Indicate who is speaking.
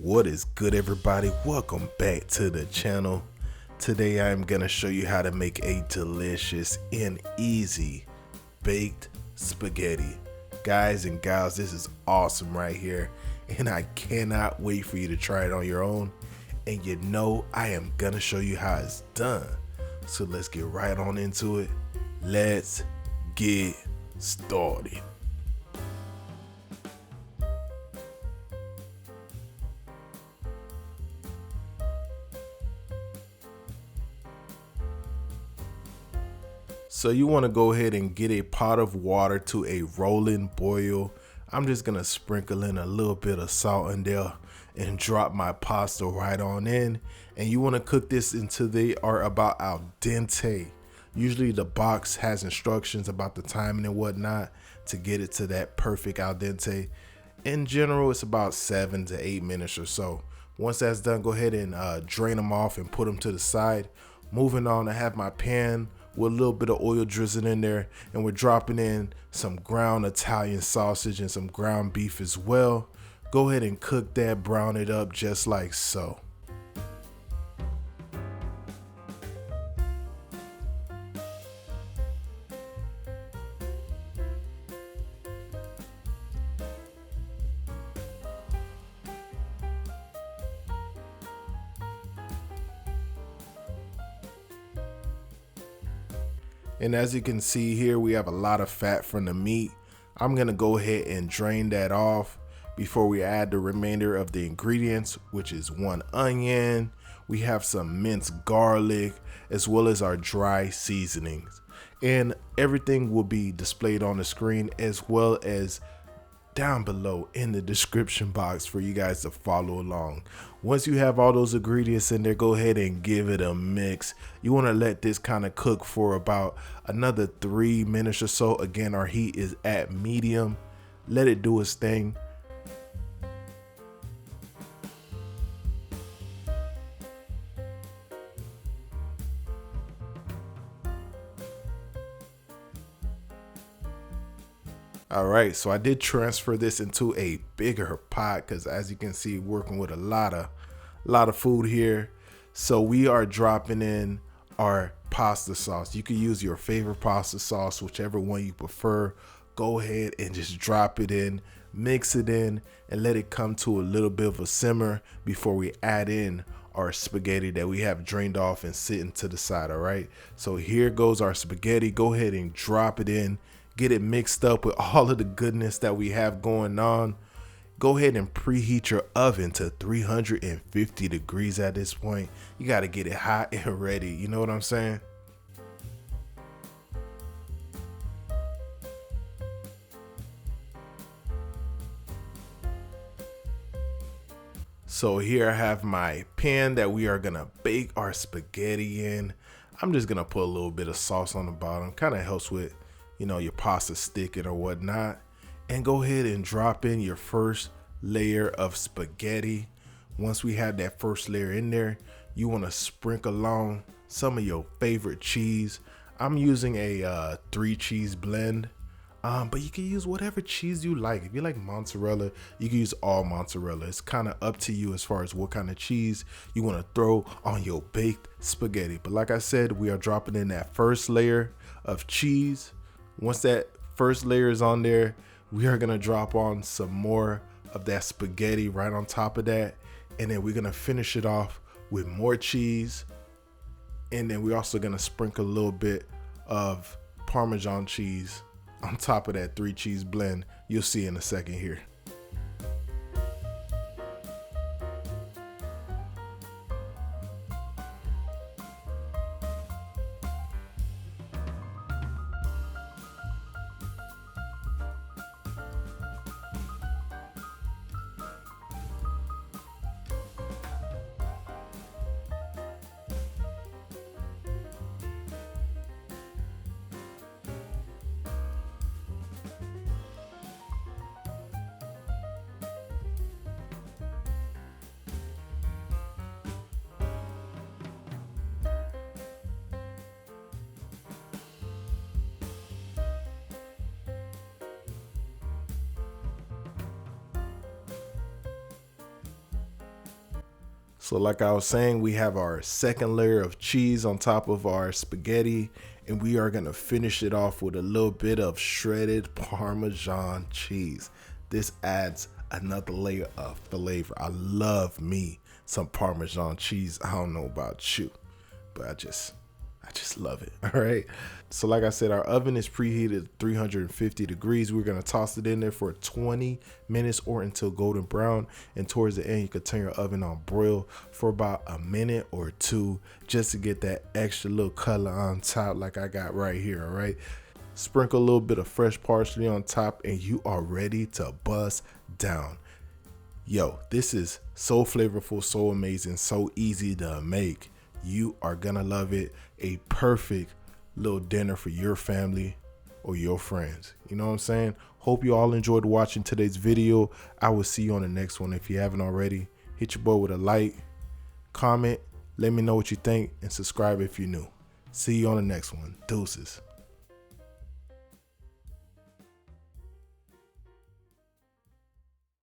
Speaker 1: What is good, everybody? Welcome back to the channel. Today I'm gonna show you how to make a delicious and easy baked spaghetti. Guys and gals, this is awesome right here, and I cannot wait for you to try it on your own. And you know I am gonna show you how it's done. So let's get right on into it. Let's get started. So you want to go ahead and get a pot of water to a rolling boil. I'm just going to sprinkle in a little bit of salt in there and drop my pasta right on in. And you want to cook this until they are about al dente. Usually the box has instructions about the timing and whatnot to get it to that perfect al dente. In general, it's about 7 to 8 minutes or so. Once that's done, go ahead and drain them off and put them to the side. Moving on, I have my pan with a little bit of oil drizzling in there, and we're dropping in some ground Italian sausage and some ground beef as well. Go ahead and cook that, brown it up just like so. And as you can see here, we have a lot of fat from the meat. I'm gonna go ahead and drain that off before we add the remainder of the ingredients, which is 1 onion. We have some minced garlic, as well as our dry seasonings. And everything will be displayed on the screen, as well as down below in the description box for you guys to follow along. Once you have all those ingredients in there, go ahead and give it a mix. You want to let this kind of cook for about another 3 minutes or so. Again, our heat is at medium. Let it do its thing. All right, so I did transfer this into a bigger pot because, as you can see, working with a lot of food here. So we are dropping in our pasta sauce. You can use your favorite pasta sauce, whichever one you prefer. Go ahead and just drop it in, mix it in, and let it come to a little bit of a simmer before we add in our spaghetti that we have drained off and sitting to the side. All right, so here goes our spaghetti. Go ahead and drop it in. Get it mixed up with all of the goodness that we have going on. Go ahead and preheat your oven to 350 degrees at this point. You got to get it hot and ready. You know what I'm saying? So here I have my pan that we are going to bake our spaghetti in. I'm just going to put a little bit of sauce on the bottom. Kind of helps with, you know, your pasta sticking or whatnot. And go ahead and drop in your first layer of spaghetti. Once we have that first layer in there, you want to sprinkle on some of your favorite cheese. I'm using a 3 cheese blend, but you can use whatever cheese you like. If you like mozzarella, you can use all mozzarella. It's kind of up to you as far as what kind of cheese you want to throw on your baked spaghetti. But like I said, we are dropping in that first layer of cheese. Once that first layer is on there, we are gonna drop on some more of that spaghetti right on top of that. And then we're gonna finish it off with more cheese. And then we're also gonna sprinkle a little bit of Parmesan cheese on top of that 3 cheese blend. You'll see in a second here. So like I was saying, we have our second layer of cheese on top of our spaghetti, and we are gonna finish it off with a little bit of shredded Parmesan cheese. This adds another layer of flavor. I love me some Parmesan cheese. I don't know about you, but I just love it. All right. So like I said, our oven is preheated 350 degrees. We're going to toss it in there for 20 minutes or until golden brown. And towards the end, you can turn your oven on broil for about a minute or two just to get that extra little color on top like I got right here. All right. Sprinkle a little bit of fresh parsley on top and you are ready to bust down. Yo, this is so flavorful, so amazing, so easy to make. You are gonna love it. A perfect little dinner for your family or your friends. You know what I'm saying? Hope you all enjoyed watching today's video. I will see you on the next one. If you haven't already, hit your boy with a like, comment, let me know what you think, and subscribe if you're new. See you on the next one. Deuces.